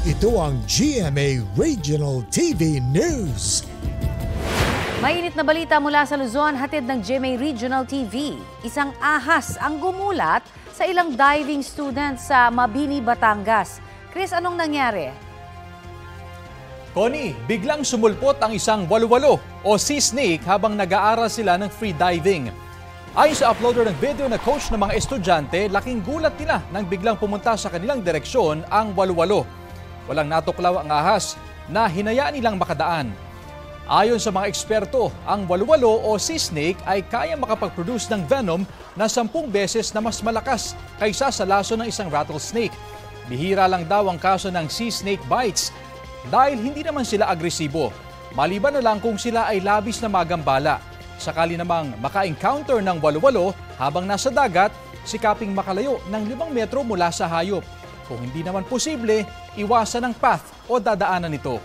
Ito ang GMA Regional TV News. Mainit na balita mula sa Luzon, hatid ng GMA Regional TV. Isang ahas ang gumulat sa ilang diving students sa Mabini, Batangas. Chris, anong nangyari? Connie, biglang sumulpot ang isang walu-walo o sea snake habang nag-aaral sila ng free diving. Ayon sa uploader ng video na coach ng mga estudyante, laking gulat nila nang biglang pumunta sa kanilang direksyon ang walu-walo. Walang natuklaw ang ahas na hinayaan nilang makadaan. Ayon sa mga eksperto, ang walu-walo o sea snake ay kaya makapag-produce ng venom na 10 beses na mas malakas kaysa sa laso ng isang rattlesnake. Bihira lang daw ang kaso ng sea snake bites dahil hindi naman sila agresibo. Maliban na lang kung sila ay labis na magambala. Sakali namang maka-encounter ng walu-walo habang nasa dagat, sikaping makalayo ng 5 metro mula sa hayop. Kung hindi naman posible, iwasan ang path o dadaanan nito.